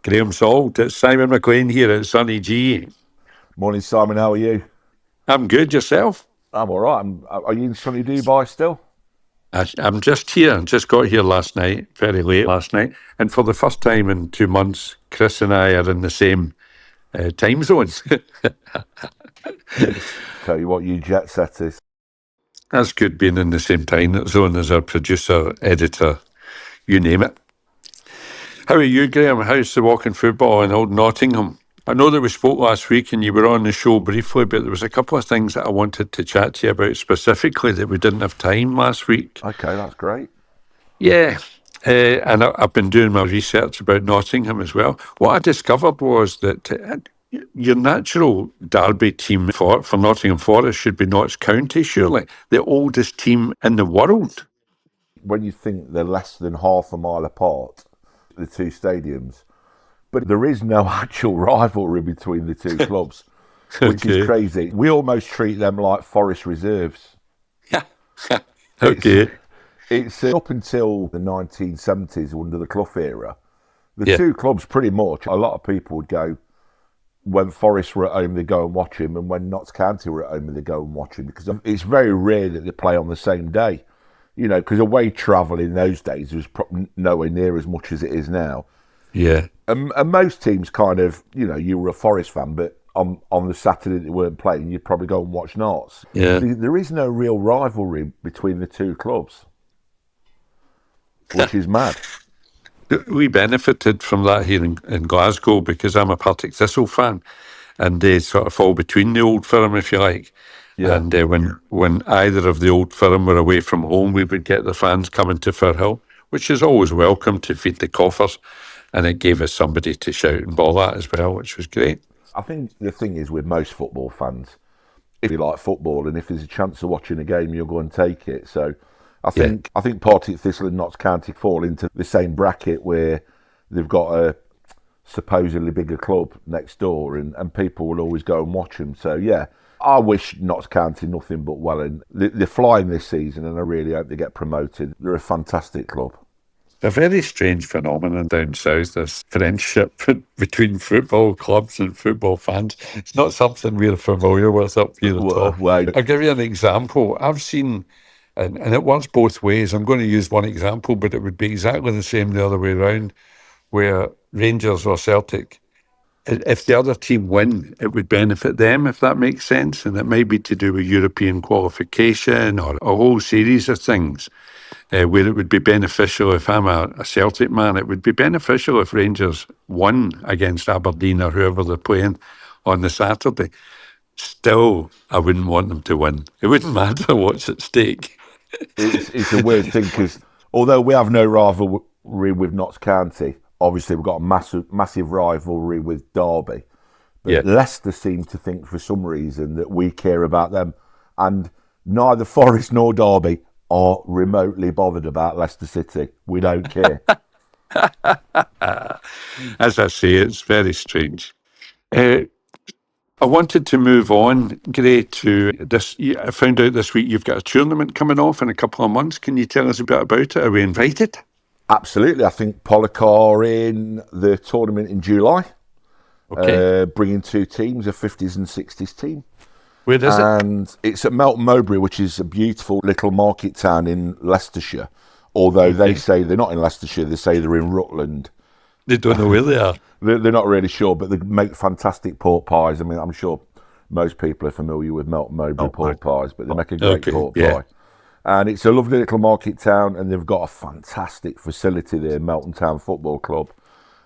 Graham Salt, it's Simon McLean here at Sunny G. Morning, Simon. How are you? I'm good, yourself? I'm all right. Are you in sunny Dubai still? I'm just here, just got here last night, very late last night, and for the first time in 2 months, Chris and I are in the same time zones. Tell you what, you jet setters. That's good being in the same time zone as our producer, editor, you name it. How are you, Graham? How's the walking football in old Nottingham? I know that we spoke last week and you were on the show briefly, but there was a couple of things that I wanted to chat to you about specifically that we didn't have time last week. Okay, that's great. Yeah, I've been doing my research about Nottingham as well. What I discovered was that your natural derby team for Nottingham Forest should be Notts County, surely, the oldest team in the world. When you think they're less than half a mile apart, the two stadiums, but there is no actual rivalry between the two clubs, which is Okay. crazy. We almost treat them like Forest reserves. Yeah. It's Okay. it's up until the 1970s under the Clough era. The Yeah. two clubs pretty much. A lot of people would go when Forest were at home, they go and watch him, and when Notts County were at home, they go and watch him because it's very rare that they play on the same day. Because away travel in those days was nowhere near as much as it is now. Yeah. And most teams kind of, you were a Forest fan, but on the Saturday they weren't playing, you'd probably go and watch Notts. Yeah. There is no real rivalry between the two clubs, which is mad. We benefited from that here in Glasgow because I'm a Partick Thistle fan, and they sort of fall between the old firm, if you like. Yeah. And when either of the old firm were away from home, we would get the fans coming to Firhill, which is always welcome to feed the coffers. And it gave us somebody to shout and ball at as well, which was great. I think the thing is with most football fans, if you like football and if there's a chance of watching a game, you'll go and take it. So Yeah. I think Partick Thistle and Notts County fall into the same bracket where they've got a supposedly bigger club next door and people will always go and watch them. So yeah, I wish Notts County nothing but well, and they're flying this season and I really hope they get promoted. They're a fantastic club. A very strange phenomenon down south, this friendship between football clubs and football fans. It's not something we're familiar with up here at all. Well, I'll give you an example. I've seen, and it works both ways. I'm going to use one example, but it would be exactly the same the other way around, where Rangers or Celtic, if the other team win, it would benefit them, if that makes sense. And it may be to do with European qualification or a whole series of things. Where it would be beneficial if I'm a Celtic man, it would be beneficial if Rangers won against Aberdeen or whoever they're playing on the Saturday. Still, I wouldn't want them to win. It wouldn't matter what's at stake. it's a weird thing because although we have no rivalry with Notts County, obviously we've got a massive rivalry with Derby. Yeah. But Leicester seem to think for some reason that we care about them, and neither Forest nor Derby are remotely bothered about Leicester City. We don't care. As I say, it's very strange. Uh, I wanted to move on, Gray, to this. I found out this week you've got a tournament coming off in a couple of months. Can you tell us a bit about it? Are we invited? Absolutely, I think Pollock are in the tournament in July, Okay. bringing two teams, a 50s and 60s team. Where is it? And it's at Melton Mowbray, which is a beautiful little market town in Leicestershire. Although they Okay. say they're not in Leicestershire, they say they're in Rutland. They don't know where they are. They're not really sure, but they make fantastic pork pies. I mean, I'm sure most people are familiar with Melton Mowbray Oh, pork pies, but they make a great okay. pork Yeah. pie. And it's a lovely little market town, and they've got a fantastic facility there, Melton Town Football Club.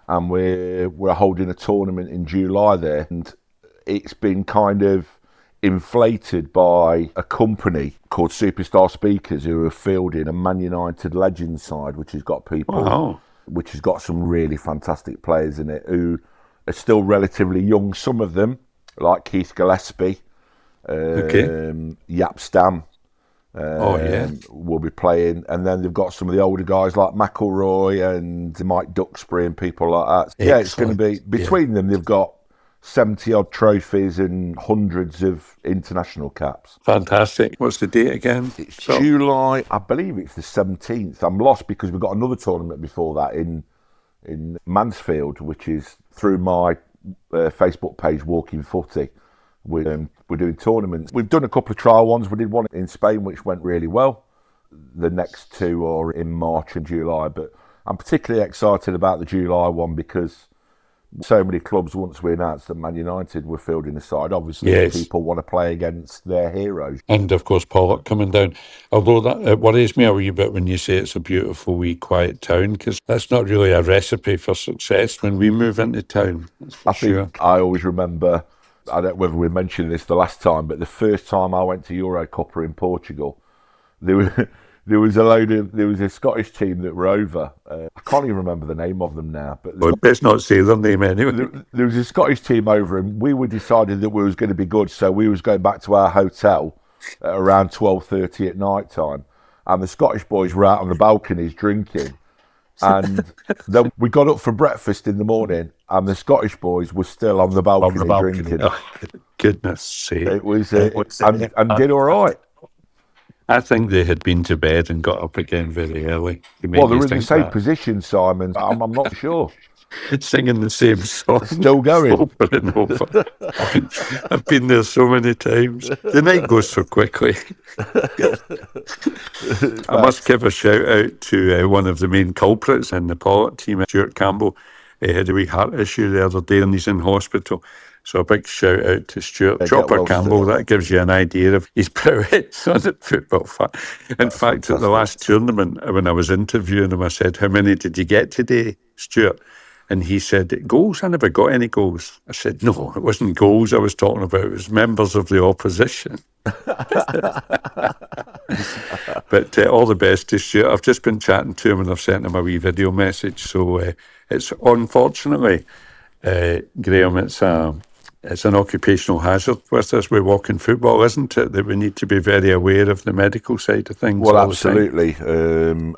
And we're holding a tournament in July there, and it's been kind of inflated by a company called Superstar Speakers who are fielding a Man United Legends side, which has got people, Wow. which has got some really fantastic players in it who are still relatively young. Some of them, like Keith Gillespie, Okay. Yap Stam, Oh, yeah. will be playing, and then they've got some of the older guys like McElroy and Mike Duxbury and people like that. Yeah, it's going to be Excellent. Yeah. between them. They've got 70 odd trophies and hundreds of international caps. Fantastic. What's the date again? It's So, July, I believe it's the 17th. I'm lost because we've got another tournament before that in in Mansfield, which is through my Facebook page, Walking Footy. We're doing tournaments. We've done a couple of trial ones. We did one in Spain, which went really well. The next two are in March and July, but I'm particularly excited about the July one because so many clubs, once we announced that Man United were fielding the side, obviously Yes. people want to play against their heroes. And of course, Pollock coming down. Although that it worries me a wee bit when you say it's a beautiful, wee, quiet town, because that's not really a recipe for success when we move into town. I think I always remember, I don't know whether we mentioned this the last time, but the first time I went to Eurocopper in Portugal, there was a Scottish team that were over. I can't even remember the name of them now. But let's not say their name anyway. There was a Scottish team over, and we were decided that we was going to be good, so we was going back to our hotel at around 12:30 at night time, and the Scottish boys were out on the balconies drinking. And then we got up for breakfast in the morning, and the Scottish boys were still on the balcony, drinking. Oh, goodness sake! It was and did all right. I think they had been to bed and got up again very early. Well, they were in the same position, Simon. I'm not sure. Singing the same song. Still going. Over and over. I've been there so many times. The night goes so quickly. I must give a shout out to one of the main culprits in the Pollock team, Stuart Campbell. He had a wee heart issue the other day and he's in hospital. So a big shout out to Stuart. Chopper Campbell, that gives you an idea of his prowess on the football field. In fact, at the last tournament, when I was interviewing him, I said, "How many did you get today, Stuart?" And he said, "Goals? I never got any goals." I said, "No, it wasn't goals I was talking about. It was members of the opposition." But all the best to Stuart. I've just been chatting to him and I've sent him a wee video message. So it's unfortunately, Graham, it's an occupational hazard with us. We're walking football, isn't it? That we need to be very aware of the medical side of things. Well, absolutely.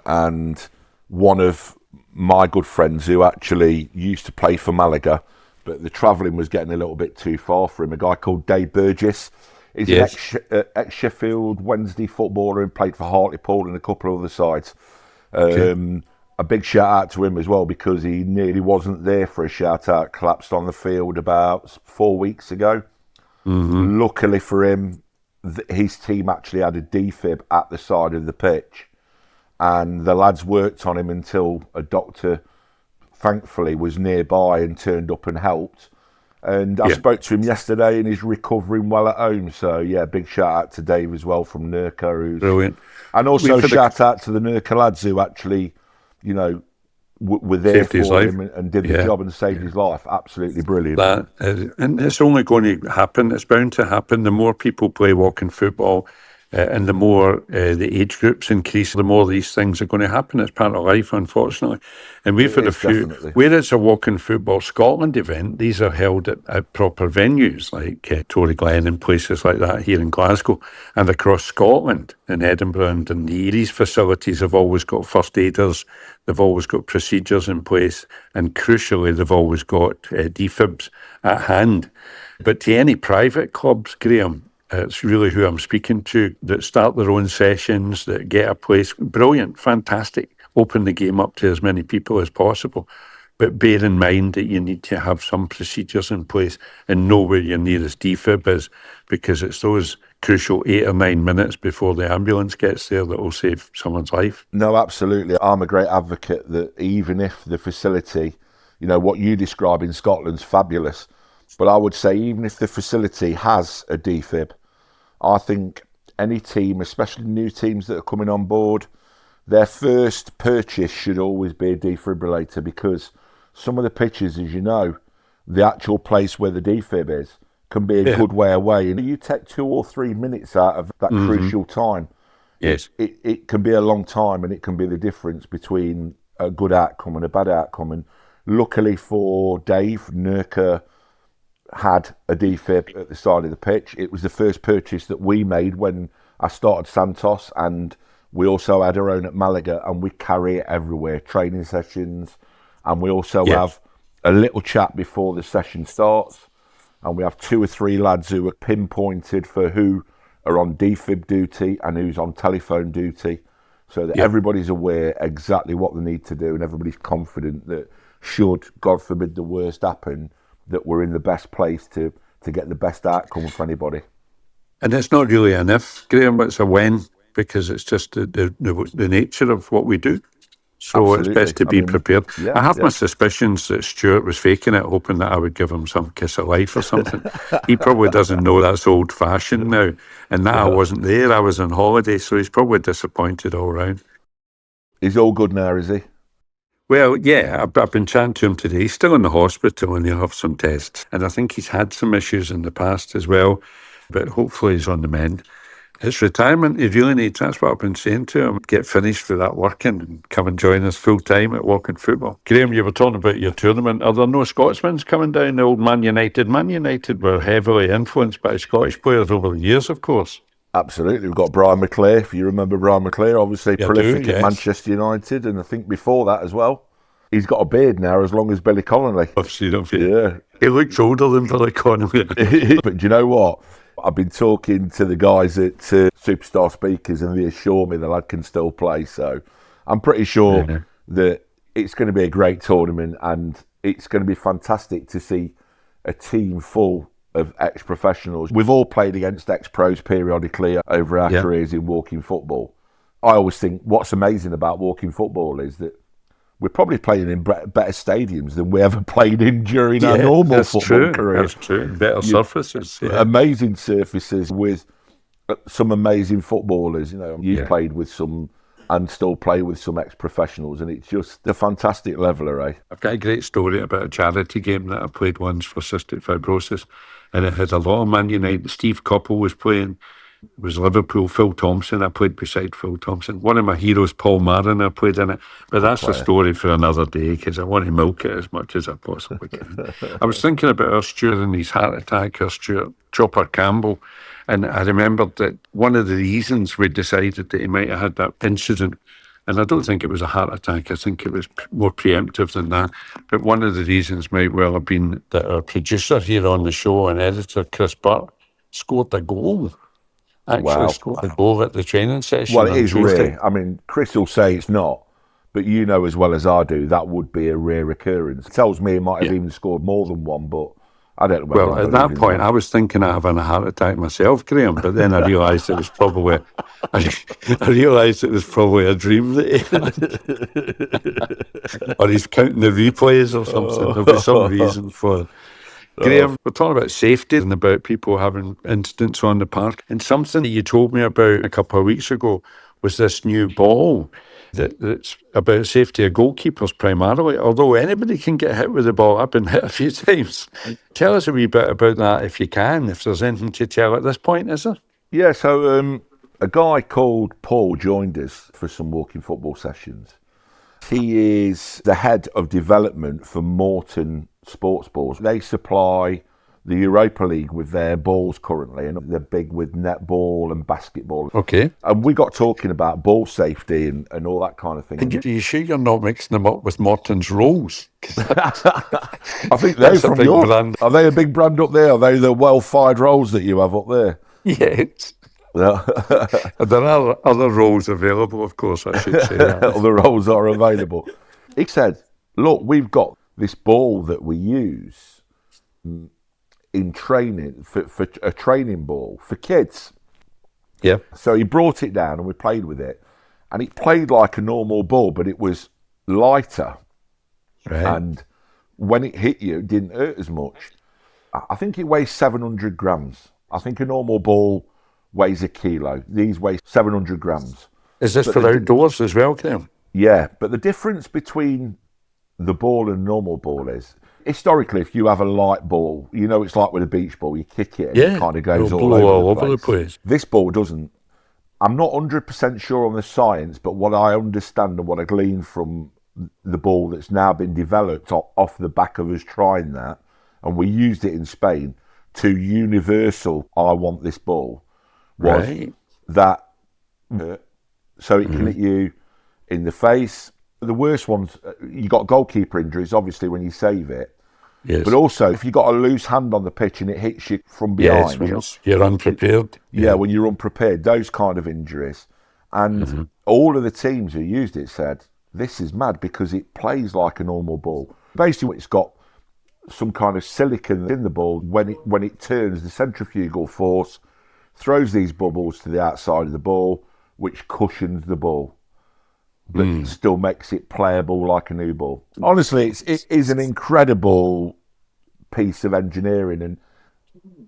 And one of my good friends who actually used to play for Malaga, but the travelling was getting a little bit too far for him, a guy called Dave Burgess. He's an ex-Sheffield Wednesday footballer and played for Hartlepool and a couple of other sides. A big shout out to him as well because he nearly wasn't there for a shout out. Collapsed on the field about 4 weeks ago. Mm-hmm. Luckily for him, his team actually had a defib at the side of the pitch, and the lads worked on him until a doctor, thankfully, was nearby and turned up and helped. And I spoke to him yesterday, and he's recovering well at home. So yeah, big shout out to Dave as well from Nurka, who's brilliant, and also shout out to the Nurka lads who actually, you know, were there for him and did the job and saved his life. Absolutely brilliant. And it's only going to happen. It's bound to happen. The more people play walking football and the more the age groups increase, the more these things are going to happen. It's part of life, unfortunately. And we've had a few, where it's a walking football Scotland event, these are held at proper venues like Tory Glen and places like that here in Glasgow and across Scotland, in Edinburgh and Dundee. These facilities have always got first aiders, they've always got procedures in place, and crucially, they've always got defibs at hand. But to any private clubs, Graham, it's really who I'm speaking to, that start their own sessions, that get a place. Brilliant, fantastic. Open the game up to as many people as possible. But bear in mind that you need to have some procedures in place and know where your nearest defib is, because it's those crucial 8 or 9 minutes before the ambulance gets there that will save someone's life. No, absolutely. I'm a great advocate that even if the facility, you know, what you describe in Scotland's fabulous, but I would say even if the facility has a defib, I think any team, especially new teams that are coming on board, their first purchase should always be a defibrillator, because some of the pitches, as you know, the actual place where the defib is can be a good way away. And you take 2 or 3 minutes out of that crucial time. Yes. It can be a long time, and it can be the difference between a good outcome and a bad outcome. And luckily for Dave, Nurka had a defib at the side of the pitch. It was the first purchase that we made when I started Santos, and we also had our own at Malaga, and we carry it everywhere, training sessions, and we also have a little chat before the session starts, and we have 2 or 3 lads who are pinpointed for who are on defib duty and who's on telephone duty, so that everybody's aware exactly what they need to do and everybody's confident that should, God forbid, the worst happen, that we're in the best place to get the best outcome for anybody. And it's not really an if, Graham, it's a when, because it's just the nature of what we do. So it's Absolutely. best to be prepared. Yeah, I have my yeah. suspicions that Stuart was faking it, hoping that I would give him some kiss of life or something. He probably doesn't know that's old-fashioned now. And that I wasn't there. I was on holiday, so he's probably disappointed all round. He's all good now, is he? Well, yeah, I've been chatting to him today. He's still in the hospital and he'll have some tests. And I think he's had some issues in the past as well, but hopefully he's on the mend. His retirement, he really needs, that's what I've been saying to him, get finished for that working and come and join us full time at Walking Football. Graham, you were talking about your tournament. Are there no Scotsmen coming down, the old Man United? Man United were heavily influenced by Scottish players over the years, of course. Absolutely. We've got Brian McLean, if you remember Brian McLean, obviously prolific at yes. Manchester United, and I think before that as well. He's got a beard now as long as Billy Connolly. I've seen him. Yeah. He looks older than Billy Connolly. But do you know what? I've been talking to the guys at Superstar Speakers, and they assure me the lad can still play. So I'm pretty sure that it's going to be a great tournament, and it's going to be fantastic to see a team full of ex-professionals. We've all played against ex-pros periodically over our careers in walking football. I always think what's amazing about walking football is that we're probably playing in better stadiums than we ever played in during our normal football career. That's true. Better surfaces. Yeah. Amazing surfaces with some amazing footballers. You know, you've played with some and still play with some ex-professionals, and it's just a fantastic leveler, eh? I've got a great story about a charity game that I played once for cystic fibrosis, and it had a lot of Man United. Steve Coppell was playing. It was Liverpool, Phil Thompson. I played beside Phil Thompson. One of my heroes, Paul Marin, I played in it. But that's a story for another day, because I want to milk it as much as I possibly can. I was thinking about our Stuart and his heart attack, our Stuart Chopper Campbell, and I remembered that one of the reasons we decided that he might have had that incident, and I don't think it was a heart attack, I think it was more preemptive than that, but one of the reasons might well have been that our producer here on the show and editor, Chris Burt, scored a goal. Actually scored a goal at the training session. Well, it is rare. I mean, Chris will say it's not, but you know as well as I do, that would be a rare occurrence. It tells me he might have even scored more than one, but I don't know. Well, at that point, I was thinking of having a heart attack myself, Graham, but then I realised it was probably I realised it was probably a dream that he had. Or he's counting the replays or something. There'll be some reason for it. Graham, we're talking about safety and about people having incidents on the park. And something that you told me about a couple of weeks ago was this new ball that's about safety of goalkeepers primarily, although anybody can get hit with the ball. I've been hit a few times. Tell us a wee bit about that if you can, if there's anything to tell at this point, is there? Yeah, so a guy called Paul joined us for some walking football sessions. He is the head of development for Morton Sports Balls. They supply the Europa League with their balls currently, and they're big with netball and basketball. Okay. And we got talking about ball safety and all that kind of thing. And are you sure you're not mixing them up with Morton's Rolls? I think they're from your brand. Are they a big brand up there? Are they the well-fired rolls that you have up there? Yes. There are other roles available, of course, I should say that. Other roles are available. He said, look, we've got this ball that we use in training, for a training ball for kids. Yeah. So he brought it down and we played with it. And it played like a normal ball, but it was lighter. Right. And when it hit you, it didn't hurt as much. I think it weighs 700 grams. I think a normal ball weighs a kilo. These weigh 700 grams. Is this for outdoors as well, Kim? Yeah, but the difference between the ball and normal ball is, historically, if you have a light ball, you know it's like with a beach ball, you kick it and it kind of goes all over the place. This ball doesn't. I'm not 100% sure on the science, but what I understand and what I glean from the ball that's now been developed off the back of us trying that, and we used it in Spain, to universal, I want this ball, was that so it can hit you in the face. The worst ones, you got goalkeeper injuries, obviously, when you save it. Yes. But also, if you got a loose hand on the pitch and it hits you from behind. Yes, you're unprepared. Yeah, when you're unprepared, those kind of injuries. And all of the teams who used it said, this is mad because it plays like a normal ball. Basically, it's got some kind of silicon in the ball. When it turns, the centrifugal force throws these bubbles to the outside of the ball, which cushions the ball, but still makes it playable like a new ball. Honestly, it is an incredible piece of engineering, and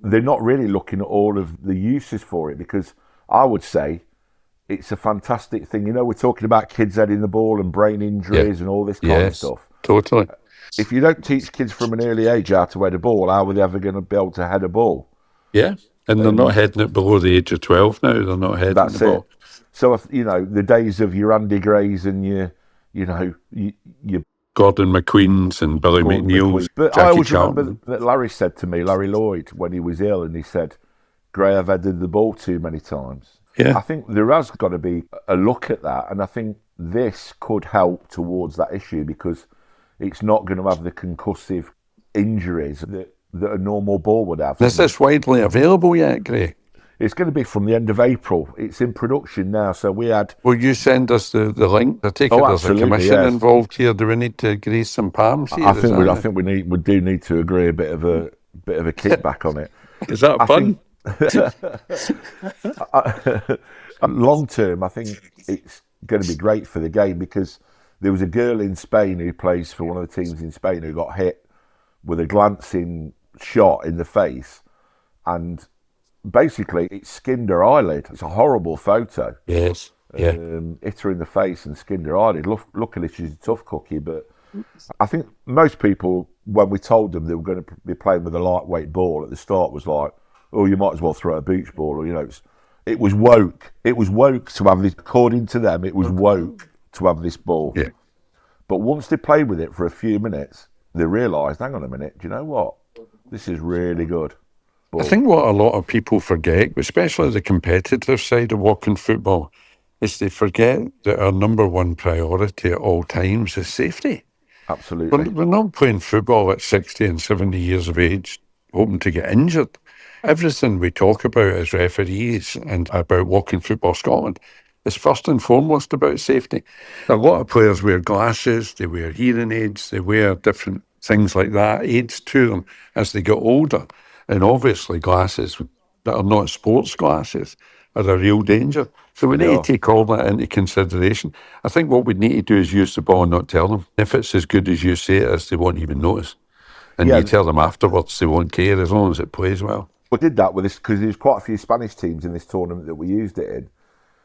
they're not really looking at all of the uses for it, because I would say it's a fantastic thing. You know, we're talking about kids heading the ball and brain injuries and all this kind of stuff. Totally. If you don't teach kids from an early age how to head a ball, how are they ever going to be able to head a ball? Yeah, and they're not heading it below the age of 12 now. They're not heading the ball. So, if, you know, the days of your Andy Grays and your Gordon McQueen's and Billy McNeil's, but Jackie I always Charlton. remember that Larry said to me, Larry Lloyd, when he was ill, and he said, Gray, I've headed the ball too many times. Yeah. I think there has got to be a look at that, and I think this could help towards that issue, because it's not going to have the concussive injuries that a normal ball would have. Is this widely available yet, Gray? It's going to be from the end of April. It's in production now, so we had... Will you send us the link? I take it there's a commission involved here. Do we need to grease some palms here? I think we do need to agree a bit of a kickback on it. Is that fun? Long term, I think it's going to be great for the game, because there was a girl in Spain who plays for one of the teams in Spain who got hit with a glancing shot in the face, and basically it skinned her eyelid. It's a horrible photo. Yes. Yeah. Hit her in the face and skinned her eyelid. Luckily, she's a tough cookie, but I think most people, when we told them they were going to be playing with a lightweight ball at the start, was like, oh, you might as well throw a beach ball, or, you know, it was woke. It was woke to have this, according to them, it was woke to have this ball. Yeah. But once they played with it for a few minutes, they realised, hang on a minute, do you know what? This is really good. I think what a lot of people forget, especially the competitive side of walking football, is they forget that our number one priority at all times is safety. Absolutely. We're not playing football at 60 and 70 years of age, hoping to get injured. Everything we talk about as referees and about Walking Football Scotland is first and foremost about safety. A lot of players wear glasses, they wear hearing aids, they wear different things like that, aids to them as they get older. And obviously glasses that are not sports glasses are a real danger. So we need to take all that into consideration. I think what we need to do is use the ball and not tell them. If it's as good as you say it is, they won't even notice. And you tell them afterwards, they won't care as long as it plays well. We did that with this because there's quite a few Spanish teams in this tournament that we used it in.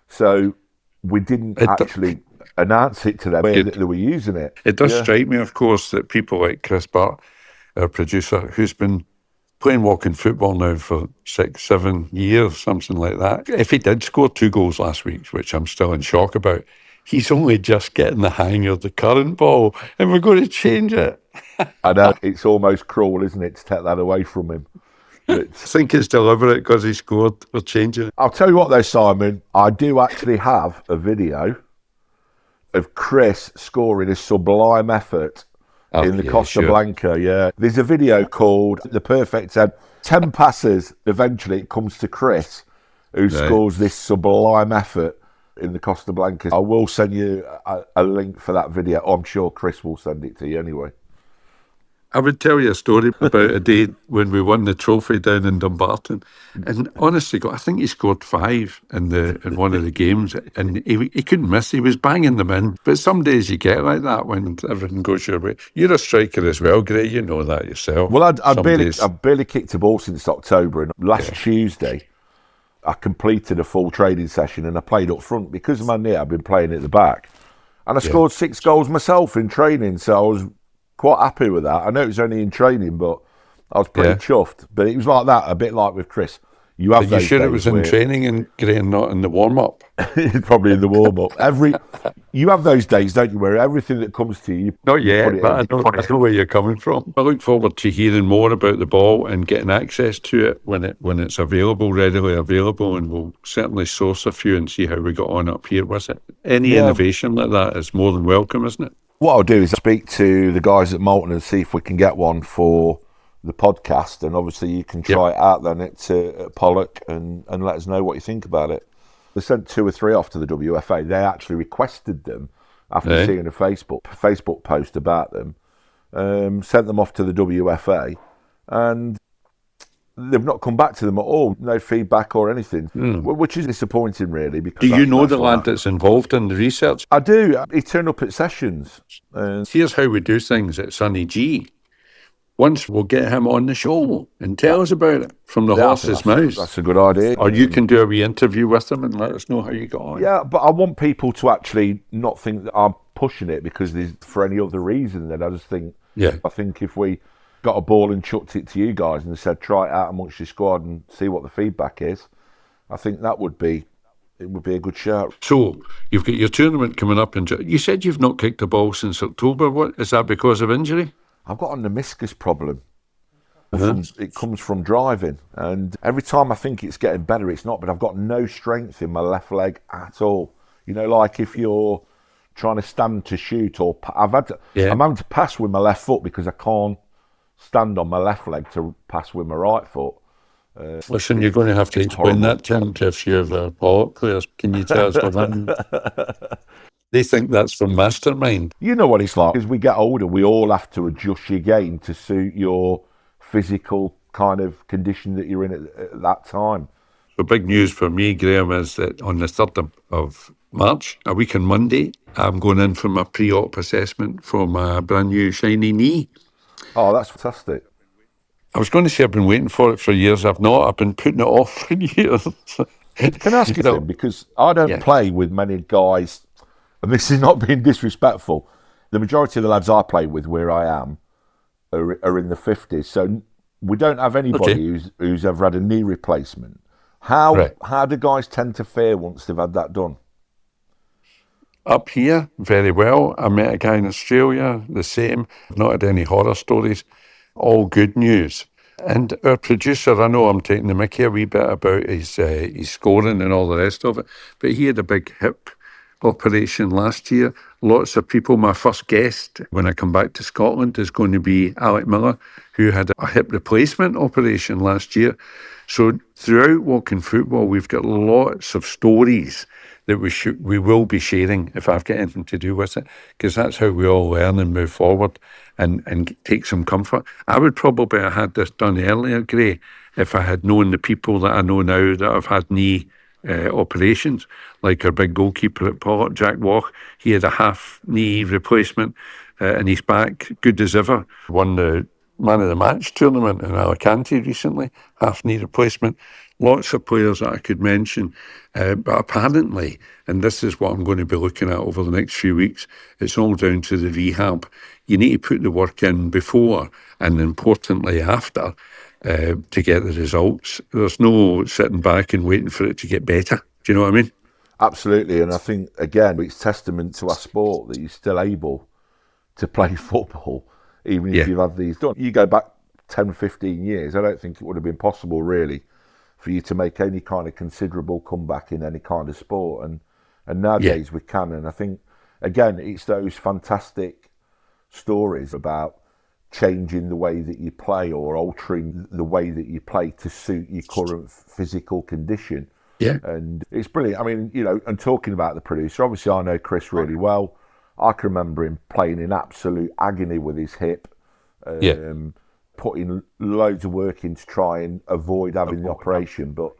So we didn't actually announce it to them that they were using it. It does strike me, of course, that people like Chris Bart, our producer, who's been playing walking football now for 6-7 years, something like that. If he did score 2 goals last week, which I'm still in shock about, he's only just getting the hang of the current ball, and we're going to change it. I know, it's almost cruel, isn't it, to take that away from him. I think it's deliberate because he scored. We're changing it. I'll tell you what though, Simon, I do actually have a video of Chris scoring a sublime effort in the Costa Blanca. Yeah, there's a video called The Perfect 10. 10 passes, eventually it comes to Chris, who scores this sublime effort in the Costa Blanca. I will send you a link for that video. I'm sure Chris will send it to you anyway. I would tell you a story about a day when we won the trophy down in Dumbarton, and honestly, I think he scored 5 in one of the games, and he couldn't miss. He was banging them in. But some days you get like that when everything goes your way. You're a striker as well, Gray. You know that yourself. Well, I've barely kicked a ball since October, and last Tuesday I completed a full training session and I played up front because of my knee. I've been playing at the back, and I scored 6 goals myself in training. So I was quite happy with that. I know it was only in training, but I was pretty chuffed. But it was like that, a bit like with Chris. You have. Are you sure it was in training and Gray, and not in the warm up? Probably in the warm up. You have those days, don't you, where everything that comes to you. Not yet, but I know where you're coming from. I look forward to hearing more about the ball and getting access to it when it's available, readily available, and we'll certainly source a few and see how we got on up here with it. Any innovation like that is more than welcome, isn't it? What I'll do is speak to the guys at Moulton and see if we can get one for the podcast, and obviously you can try it out then at Pollock and let us know what you think about it. They sent 2 or 3 off to the WFA. They actually requested them after seeing a Facebook post about them, sent them off to the WFA, and they've not come back to them at all. No feedback or anything, which is disappointing, really. Because Do you know the lad that's involved in the research? I do. He turned up at sessions. Here's how we do things at Sonny G. Once we'll get him on the show and tell us about it from the horse's mouth. That's a good idea. Or you can do a wee interview with him and let us know how you got on. Yeah, but I want people to actually not think that I'm pushing it because there's for any other reason. Then I just think, I think if we got a ball and chucked it to you guys and said try it out amongst your squad and see what the feedback is, I think that would be a good shout. So you've got your tournament coming up, and you said you've not kicked a ball since October. What is that, because of injury? I've got a meniscus problem. It comes from driving, and every time I think it's getting better, it's not. But I've got no strength in my left leg at all. You know, like if you're trying to stand to shoot, or I'm having to pass with my left foot because I can't stand on my left leg to pass with my right foot. Listen, you're going to have to explain that term to a few of our polyp players. Can you tell us what that means? They think that's from Mastermind. You know what it's like. As we get older, we all have to adjust your game to suit your physical kind of condition that you're in at that time. So big news for me, Graham, is that on the 3rd of March, a week on Monday, I'm going in for my pre-op assessment for my brand new shiny knee. Oh, that's fantastic. I was going to say I've been waiting for it for years. I've not. I've been putting it off for years. Can I ask you something? Because I don't play with many guys, and this is not being disrespectful. The majority of the lads I play with where I am are in the 50s. So we don't have anybody who's ever had a knee replacement. How do guys tend to fare once they've had that done? Up here, very well. I met a guy in Australia, the same. I've not had any horror stories. All good news. And our producer, I know I'm taking the mickey a wee bit about his scoring and all the rest of it, but he had a big hip operation last year. Lots of people, my first guest when I come back to Scotland is going to be Alec Miller, who had a hip replacement operation last year. So throughout Walking Football, we've got lots of stories that we will be sharing if I've got anything to do with it, because that's how we all learn and move forward and take some comfort. I would probably have had this done earlier, Gray, if I had known the people that I know now that have had knee operations, like our big goalkeeper at Pollard, Jack Walk. He had a half knee replacement and he's back, good as ever. Won the Man of the Match tournament in Alicante recently, half knee replacement. Lots of players that I could mention, but apparently, and this is what I'm going to be looking at over the next few weeks, it's all down to the rehab. You need to put the work in before and importantly after to get the results. There's no sitting back and waiting for it to get better. Do you know what I mean? Absolutely, and I think, again, it's testament to our sport that you're still able to play football, even if you've had these done. You go back 10, 15 years, I don't think it would have been possible, really, for you to make any kind of considerable comeback in any kind of sport. And nowadays we can. And I think, again, it's those fantastic stories about changing the way that you play or altering the way that you play to suit your current physical condition. Yeah. And it's brilliant. I mean, you know, and talking about the producer, obviously I know Chris really well. I can remember him playing in absolute agony with his hip. Putting loads of work in to try and avoid having the operation, but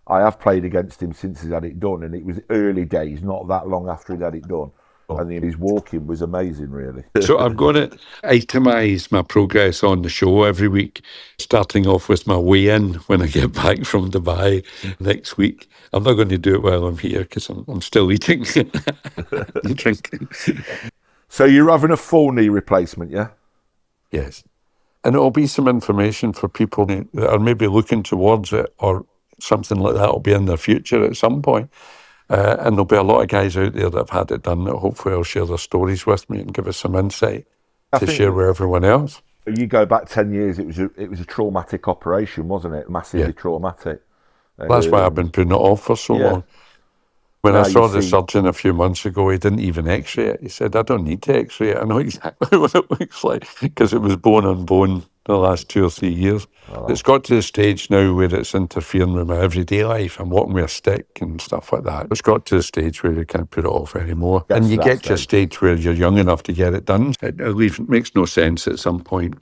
I have played against him since he's had it done, and it was early days, not that long after he'd had it done. And his walking was amazing, really. So I'm going to itemise my progress on the show every week, starting off with my weigh-in when I get back from Dubai next week. I'm not going to do it while I'm here because I'm still eating and drinking. So you're having a full knee replacement, yeah? Yes. And it'll be some information for people that are maybe looking towards it, or something like that will be in their future at some point. And there'll be a lot of guys out there that have had it done that hopefully will share their stories with me and give us some insight to share with everyone else. You go back 10 years, it was a traumatic operation, wasn't it? Massively traumatic. That's why I've been putting it off for so long. When I saw the surgeon a few months ago, he didn't even x-ray it. He said, I don't need to x-ray it. I know exactly what it looks like because it was bone on bone the last 2 or 3 years. It's got to the stage now where it's interfering with my everyday life. I'm walking with a stick and stuff like that. It's got to the stage where you can't put it off anymore. Gets And to you that get to a stage. stage where you're young enough to get it done. It makes no sense at some point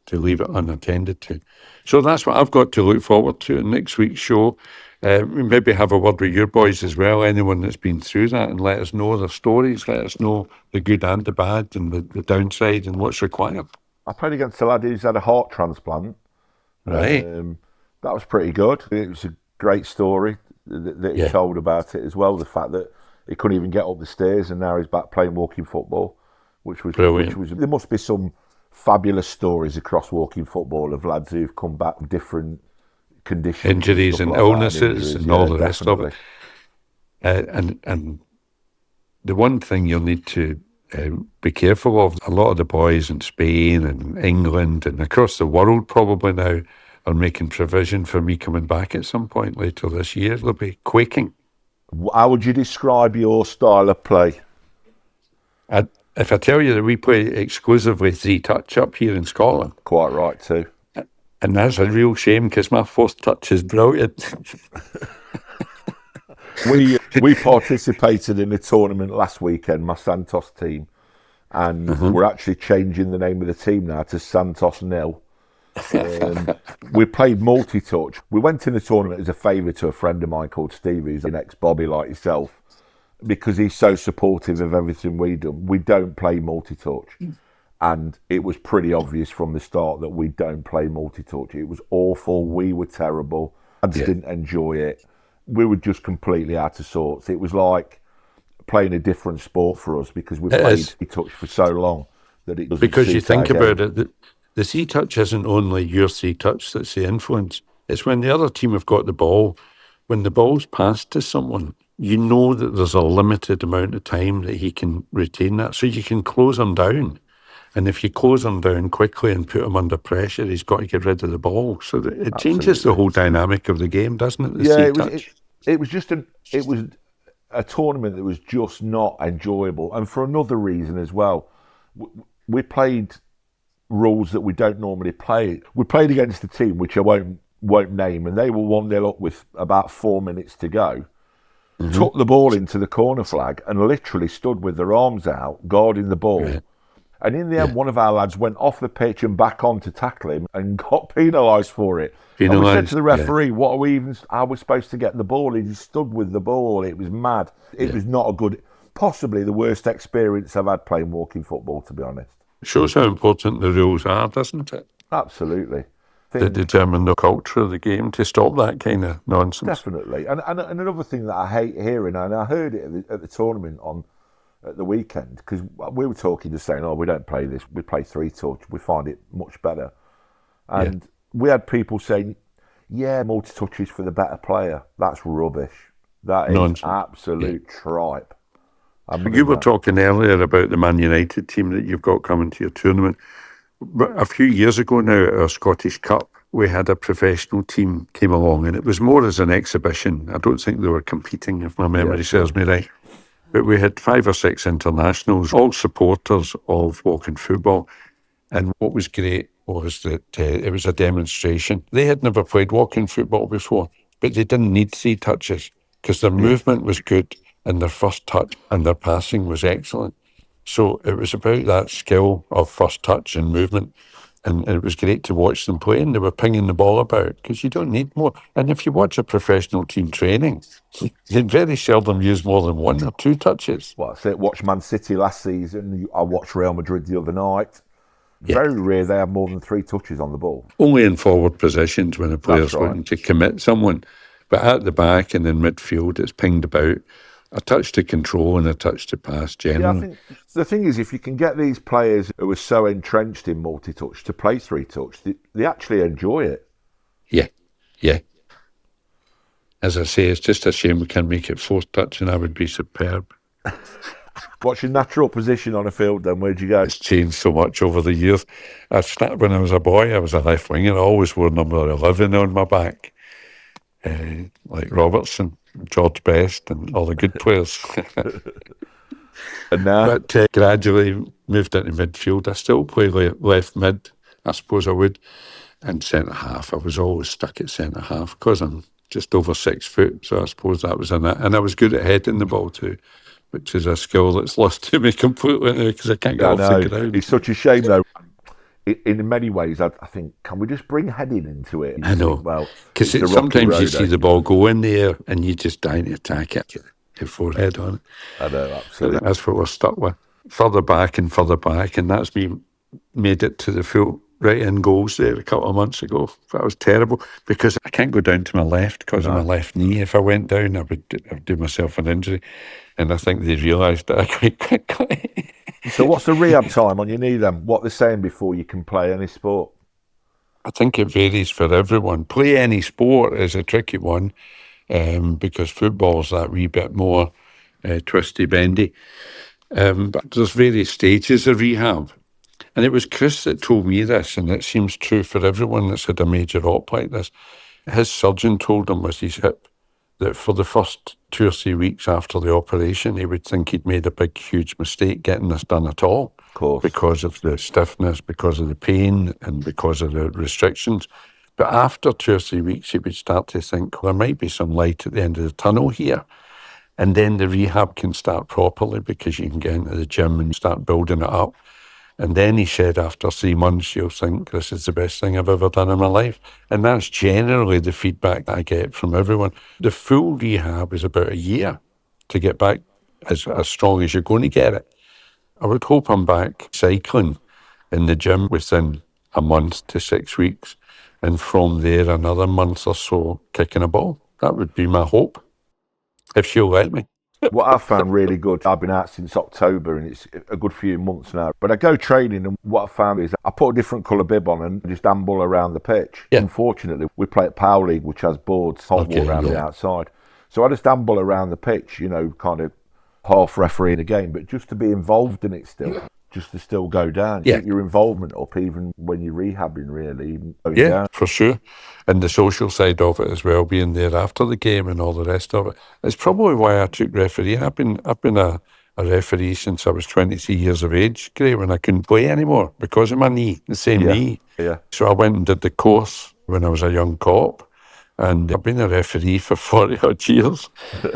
to leave it unattended to. So that's what I've got to look forward to in next week's show. Maybe have a word with your boys as well, anyone that's been through that, and let us know their stories, let us know the good and the bad and the downside and what's required. I played against a lad who's had a heart transplant. Right. That was pretty good. It was a great story that he told about it as well. The fact that he couldn't even get up the stairs and now he's back playing walking football, which was Brilliant. there must be some fabulous stories across walking football of lads who've come back with different conditions, Injuries and like illnesses and all the rest of definitely. it. And the one thing you'll need to be careful of, a lot of the boys in Spain and England and across the world probably now are making provision for me coming back at some point later this year. They'll be quaking. How would you describe your style of play? If I tell you that we play exclusively 3-touch up here in Scotland. Quite right too. And that's a real shame because my first touch is brilliant. We participated in a tournament last weekend, my Santos team, and we're actually changing the name of the team now to Santos Nil. We played multi-touch. We went in the tournament as a favour to a friend of mine called Steve, who's an ex-Bobby like yourself, because he's so supportive of everything we do. We don't play multi-touch. And it was pretty obvious from the start that we don't play multi-touch. It was awful. We were terrible. I just didn't enjoy it. We were just completely out of sorts. It was like playing a different sport for us because we played touch for so long that it doesn't. Because you think about it, the 3-touch isn't only your 3-touch that's the influence. It's when the other team have got the ball. When the ball's passed to someone, you know that there's a limited amount of time that he can retain that. So you can close him down. And if you close him down quickly and put him under pressure, he's got to get rid of the ball. So that it changes the whole dynamic of the game, doesn't it? It was just a tournament that was just not enjoyable, and for another reason as well. We played rules that we don't normally play. We played against a team which I won't name, and they were 1-0 up with about 4 minutes to go. Took the ball into the corner flag and literally stood with their arms out, guarding the ball. Right. And in the end, one of our lads went off the pitch and back on to tackle him and got penalised for it. And we said to the referee, "What are we even? How are we supposed to get the ball?" He just stood with the ball. It was mad. It was not a good, possibly the worst experience I've had playing walking football, to be honest. It shows how important the rules are, doesn't it? Absolutely. They determine the culture of the game to stop that kind of nonsense. Definitely. And another thing that I hate hearing, and I heard it at the tournament at the weekend, because we were talking, just saying, "Oh, we don't play this. We play 3-touch. We find it much better." And we had people saying, "Yeah, multi-touch is for the better player." That's rubbish. That is absolute tripe. You were talking earlier about the Man United team that you've got coming to your tournament. A few years ago now at our Scottish Cup, we had a professional team came along, and it was more as an exhibition. I don't think they were competing, if my memory serves me right. But we had 5 or 6 internationals, all supporters of walking football. And what was great was that it was a demonstration. They had never played walking football before, but they didn't need 3 touches because their movement was good and their first touch and their passing was excellent. So it was about that skill of first touch and movement. And it was great to watch them play, and they were pinging the ball about because you don't need more. And if you watch a professional team training, they very seldom use more than 1 or 2 touches. Well, I watched Man City last season. I watched Real Madrid the other night. Very rare they have more than 3 touches on the ball. Only in forward positions when a player's looking to commit someone. But at the back and in midfield, it's pinged about. A touch to control and a touch to pass, generally. I think the thing is, if you can get these players who are so entrenched in multi-touch to play 3-touch, they actually enjoy it. Yeah. As I say, it's just a shame we can't make it 4-touch, and I would be superb. What's your natural position on a field then? Where'd you go? It's changed so much over the years. When I was a boy, I was a left winger. I always wore number 11 on my back, like Robertson, George Best, and all the good players. And now? But gradually moved into midfield. I still play left mid I suppose I would. And centre-half, I was always stuck at centre-half because I'm just over 6 foot, so I suppose that was in it. And I was good at heading the ball too, which is a skill that's lost to me completely now because I can't get I off the know. ground. It's such a shame, though. In many ways, I think, can we just bring heading into it? You I just think, know. well, Because it's a rocky sometimes you road, see the ball go in there and you just dying to attack it, your forehead on it. I know, But absolutely. that's what we're stuck with. Further back, and that's me made it to the full right-in goals there a couple of months ago. That was terrible because I can't go down to my left because of my left knee. If I went down, I'd do myself an injury. And I think they realised that quite quickly. So what's the rehab time on your knee then? What they're saying before you can play any sport? I think it varies for everyone. Play any sport is a tricky one because football's that wee bit more twisty bendy. But there's various stages of rehab. And it was Chris that told me this, and it seems true for everyone that's had a major op like this. His surgeon told him with his hip that for the first 2 or 3 weeks after the operation, he would think he'd made a big, huge mistake getting this done at all. Of course. Because of the stiffness, because of the pain, and because of the restrictions. But after 2 or 3 weeks, he would start to think, well, there might be some light at the end of the tunnel here. And then the rehab can start properly because you can get into the gym and start building it up. And then he said after 3 months, you'll think this is the best thing I've ever done in my life. And that's generally the feedback I get from everyone. The full rehab is about a year to get back as strong as you're going to get it. I would hope I'm back cycling in the gym within a month to 6 weeks. And from there, another month or so kicking a ball. That would be my hope, if she'll let me. What I found really good, I've been out since October and it's a good few months now. But I go training and what I found is I put a different colour bib on and just amble around the pitch. Yeah. Unfortunately, we play at Power League, which has boards, can't walk around the outside. So I just amble around the pitch, you know, kind of half refereeing a game, but just to be involved in it still. Just to still go down. Yeah. Keep your involvement up even when you're rehabbing, really. Going Yeah, down. for sure. And the social side of it as well, being there after the game and all the rest of it. It's probably why I took refereeing. I've been a referee since I was 23 years of age, Gray, when I couldn't play anymore because of my knee, the same knee. Yeah. So I went and did the course when I was a young cop. And I've been a referee for 40 odd years.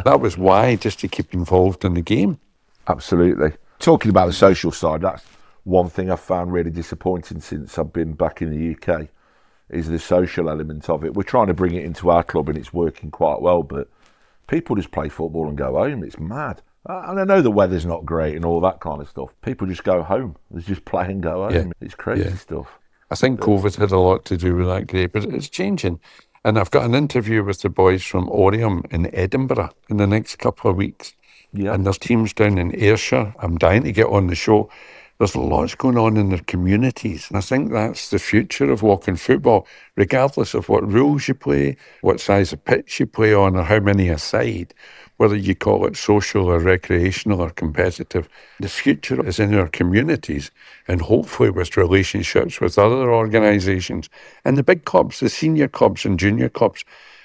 That was why, just to keep involved in the game. Absolutely. Talking about the social side, that's one thing I've found really disappointing since I've been back in the UK, is the social element of it. We're trying to bring it into our club and it's working quite well, but people just play football and go home. It's mad. And I know the weather's not great and all that kind of stuff. People just go home. They just play and go home. Yeah. It's crazy Yeah. stuff. I think COVID had a lot to do with that, Gray, but it's changing. And I've got an interview with the boys from Oriam in Edinburgh in the next couple of weeks. Yeah. And there's teams down in Ayrshire. I'm dying to get on the show. There's lots going on in their communities. And I think that's the future of walking football, regardless of what rules you play, what size of pitch you play on, or how many aside, whether you call it social or recreational or competitive. The future is in our communities and hopefully with relationships with other organisations and the big clubs, the senior clubs and junior clubs.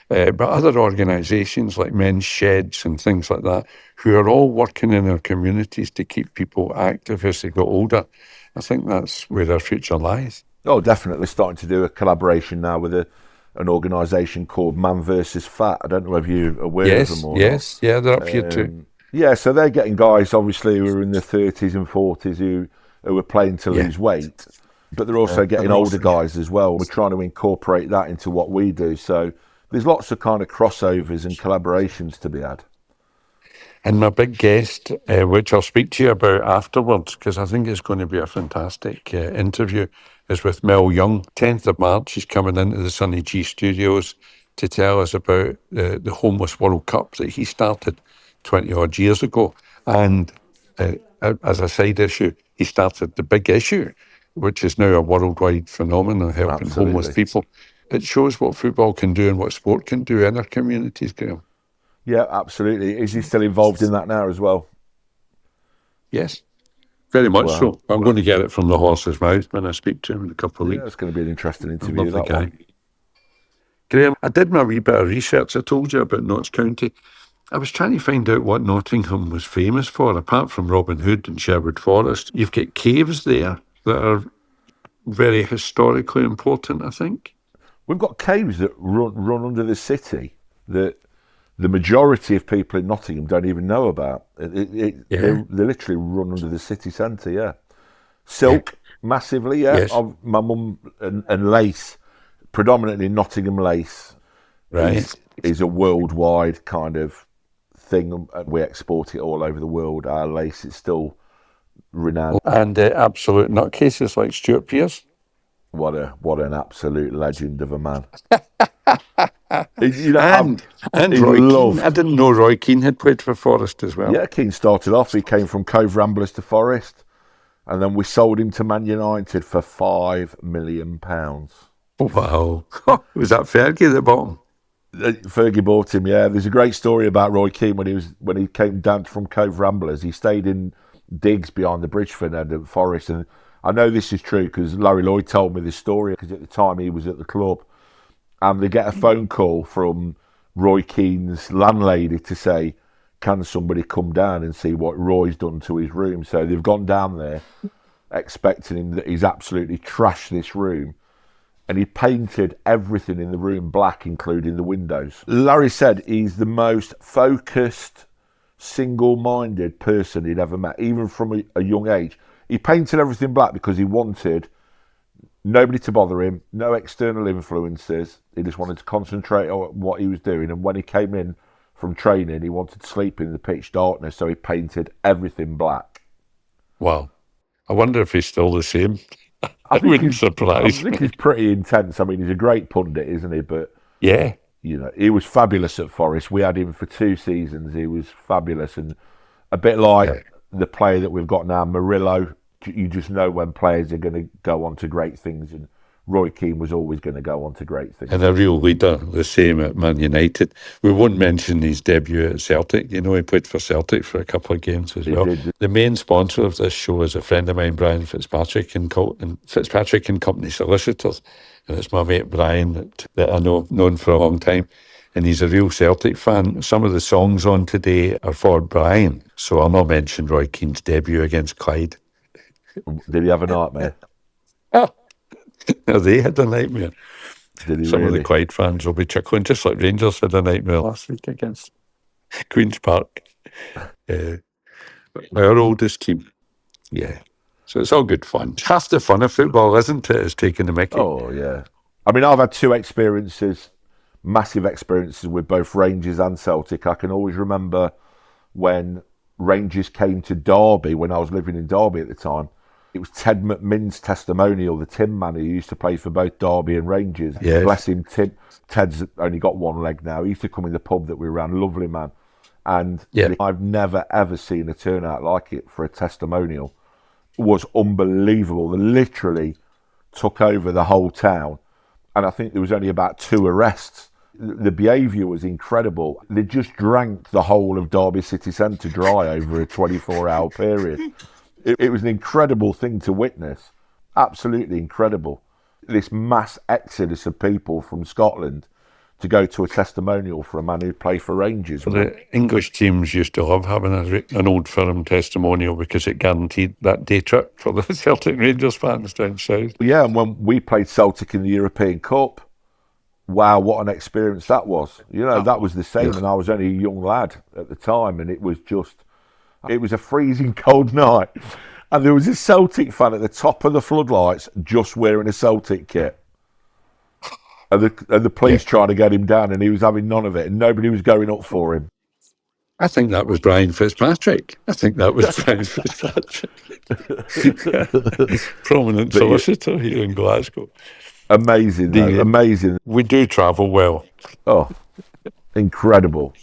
But other organisations like men's sheds and things like that, who are all working in our communities to keep people active as they get older. I think that's where our future lies. Oh, definitely. Starting to do a collaboration now with an organisation called Man versus Fat. I don't know if you're aware of them or not. Yeah, they're up here too. Yeah, so they're getting guys, obviously, who are in their 30s and 40s who are playing to lose weight. But they're also getting older guys as well. We're trying to incorporate that into what we do. So there's lots of kind of crossovers and collaborations to be had. And my big guest, which I'll speak to you about afterwards, because I think it's going to be a fantastic interview, is with Mel Young. 10th of March, he's coming into the Sunny G Studios to tell us about the Homeless World Cup that he started 20 odd years ago. And as a side issue, he started the big issue, which is now a worldwide phenomenon, helping homeless people. It shows what football can do and what sport can do in our communities, Graham. Yeah, absolutely. Is he still involved in that now as well? Yes, very much so. I'm going to get it from the horse's mouth when I speak to him in a couple of weeks. It's going to be an interesting interview, that guy. one. Graham, I did my wee bit of research. I told you about Notts County. I was trying to find out what Nottingham was famous for, apart from Robin Hood and Sherwood Forest. You've got caves there that are very historically important, I think. We've got caves that run under the city that the majority of people in Nottingham don't even know about. Yeah, They literally run under the city centre, yeah. yeah, Silk, massively, yeah. yes, My mum and lace, predominantly Nottingham lace, right. is a worldwide kind of thing. We export it all over the world. Our lace is still renowned. And absolute nutcases like Stuart Pearce. What an absolute legend of a man. You know, And he's Roy Keane. I loved. didn't know Roy Keane had played for Forest as well. Yeah, Keane started off. He came from Cove Ramblers to Forest, and then we sold him to Man United for £5 million. Wow. Was that Fergie at the bottom? Fergie bought him. Yeah, there's a great story about Roy Keane when he came down from Cove Ramblers. He stayed in digs behind the Bridgeford end of Forest, and I know this is true because Larry Lloyd told me this story because at the time he was at the club, and they get a phone call from Roy Keane's landlady to say, "Can somebody come down and see what Roy's done to his room?" So they've gone down there, expecting him that he's absolutely trashed this room. And he painted everything in the room black, including the windows. Larry said he's the most focused, single-minded person he'd ever met, even from a young age. He painted everything black because he wanted nobody to bother him, no external influences. He just wanted to concentrate on what he was doing. And when he came in from training, he wanted to sleep in the pitch darkness, so he painted everything black. Wow. I wonder if he's still the same. I It think wouldn't surprise he's me. pretty intense. I mean, he's a great pundit, isn't he? But Yeah. you know, he was fabulous at Forest. We had him for 2 seasons. He was fabulous, and a bit Yeah. like the player that we've got now, Murillo. You just know when players are going to go on to great things, and Roy Keane was always going to go on to great things. And a real leader, the same at Man United. We won't mention his debut at Celtic. You know, he played for Celtic for a couple of games as He well. did. The main sponsor of this show is a friend of mine, Brian Fitzpatrick, and Fitzpatrick and Company Solicitors. And it's my mate Brian that I known for a long time. And he's a real Celtic fan. Some of the songs on today are for Brian. So I'll not mention Roy Keane's debut against Clyde. Did he have a nightmare? Now, they had a nightmare. Did he Some of the really? Clyde fans will be chuckling, just like Rangers had a nightmare last week against Queen's Park. Our oldest team. Yeah. So it's all good fun. Half the fun of football, isn't it, is taking the mickey. Oh yeah. I mean, I've had two experiences, massive experiences with both Rangers and Celtic. I can always remember when Rangers came to Derby when I was living in Derby at the time. It was Ted McMinn's testimonial, the Tin man who used to play for both Derby and Rangers. Yes. Bless him, Ted's only got one leg now. He used to come in the pub that we ran, lovely man. And Yeah. I've never ever seen a turnout like it for a testimonial. It was unbelievable. They literally took over the whole town. And I think there was only about 2 arrests. The behaviour was incredible. They just drank the whole of Derby City Centre dry over a 24-hour period. It was an incredible thing to witness. Absolutely incredible. This mass exodus of people from Scotland to go to a testimonial for a man who played for Rangers. The English teams used to love having an old firm testimonial because it guaranteed that day trip for the Celtic Rangers fans down south. Yeah, and when we played Celtic in the European Cup, wow, what an experience that was. You know, that was the same, Yeah. and I was only a young lad at the time, and it was a freezing cold night. And there was a Celtic fan at the top of the floodlights just wearing a Celtic kit. And the police trying to get him down, and he was having none of it, and nobody was going up for him. I think that was Brian Fitzpatrick. Prominent solicitor here in Glasgow. Amazing, though. Amazing. We do travel well. Oh, incredible.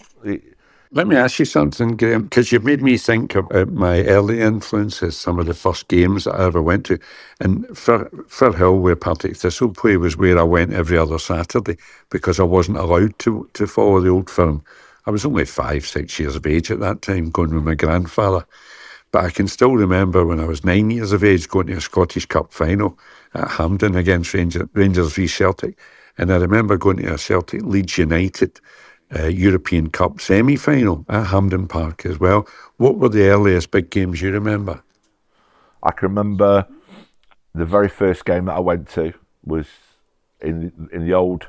Let me ask you something, Graham, because you've made me think about my early influences, some of the first games that I ever went to. And Firhill, where Partick Thistle play, was where I went every other Saturday because I wasn't allowed to follow the old firm. I was only 5, 6 years of age at that time, going with my grandfather. But I can still remember when I was 9 years of age going to a Scottish Cup final at Hampden against Rangers v Celtic. And I remember going to a Celtic Leeds United European Cup semi-final at Hampden Park as well. What were the earliest big games you remember? I can remember The very first game that I went to was in the old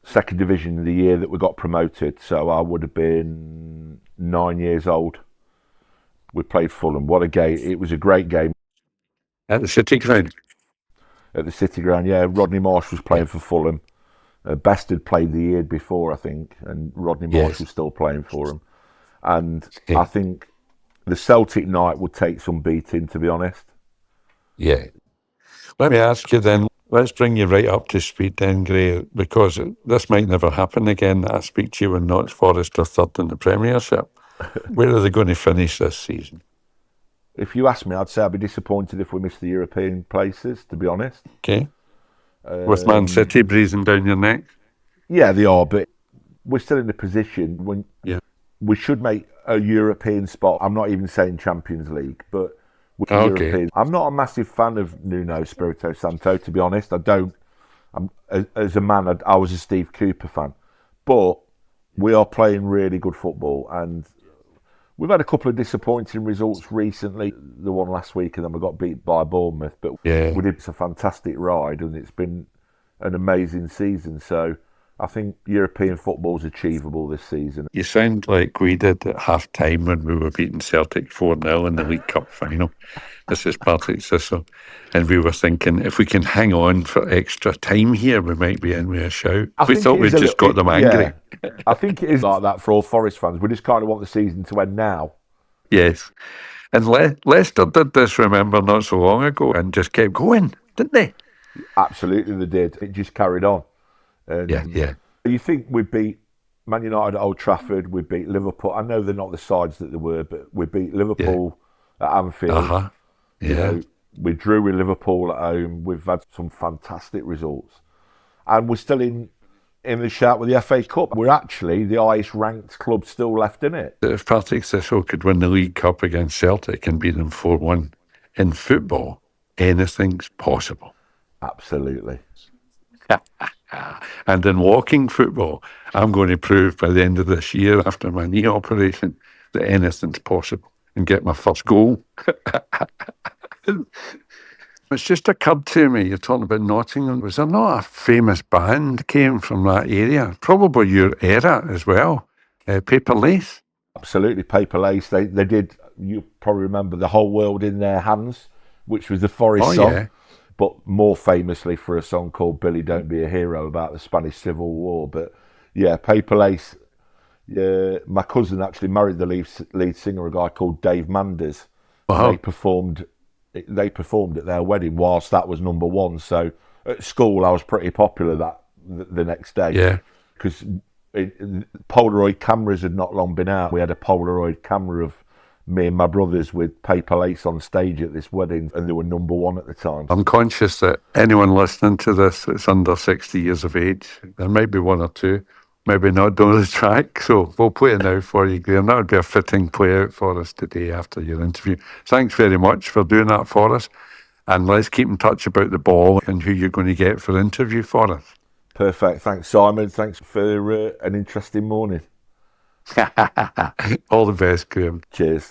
second division the year that we got promoted. So I would have been 9 years old. We played Fulham. What a game! It was a great game At the City Ground. at the City Ground. Yeah, Rodney Marsh was Yeah. playing for Fulham. Best had played the year before, I think, and Rodney Marsh Yes. was still playing for him. And Yeah. I think the Celtic night would take some beating, to be honest. Yeah. Let me ask you then, let's bring you right up to speed then, Gray, because this might never happen again that I speak to you when Notts Forest are third in the Premiership. Where are they going to finish this season? If you ask me, I'd say I'd be disappointed if we missed the European places, to be honest. Okay. With Man City breathing down your neck? Yeah, they are, but we're still in a position when Yeah. we should make a European spot. I'm not even saying Champions League, but we're Okay. European. I'm not a massive fan of Nuno Espirito Santo, to be honest. I don't. As a man, I was a Steve Cooper fan. But we are playing really good football, and we've had a couple of disappointing results recently. The one last week, and then we got beat by Bournemouth. But Yeah. we did. It's a fantastic ride, and it's been an amazing season. So I think European football's achievable this season. You sound like we did at half time when we were beating Celtic 4-0 in the League Cup final. This is Patrick Sissel. And we were thinking, if we can hang on for extra time here, we might be in with a shout. We thought we'd just got them angry. Yeah, I think it is like that for all Forest fans. We just kind of want the season to end now. Yes. And Leicester did this, remember, not so long ago, and just kept going, didn't they? Absolutely, they did. It just carried on. And Yeah. you think we beat Man United at Old Trafford, we beat Liverpool. I know they're not the sides that they were, but we beat Liverpool at Anfield. Uh-huh. Yeah. You know, we drew with Liverpool at home. We've had some fantastic results. And we're still in the shout with the FA Cup. We're actually the highest ranked club still left in it. If Patrick Sissel could win the League Cup against Celtic and beat them 4-1 in football, anything's possible. Absolutely. And in walking football, I'm going to prove by the end of this year, after my knee operation, that anything's possible and get my first goal. It's just occurred to me, you're talking about Nottingham. Was there not a famous band came from that area? Probably your era as well. Paper Lace. Absolutely, Paper Lace. They did, you probably remember, The Whole World in Their Hands, which was the Forest song. Yeah. But more famously for a song called Billy Don't Be a Hero about the Spanish Civil War. But yeah, Paper Lace. My cousin actually married the lead singer, a guy called Dave Manders. Wow. They performed at their wedding whilst that was number one. So at school, I was pretty popular the next day. Yeah. Because Polaroid cameras had not long been out. We had a Polaroid camera of me and my brothers with Paper Lace on stage at this wedding, and they were number one at the time. I'm conscious that anyone listening to this that's under 60 years of age, there might be one or two, maybe not know the track. So we'll play it now for you, Graham. That would be a fitting play out for us today after your interview. Thanks very much for doing that for us. And let's keep in touch about the ball and who you're going to get for the interview for us. Perfect. Thanks, Simon. Thanks for an interesting morning. All the best, Graham. Cheers.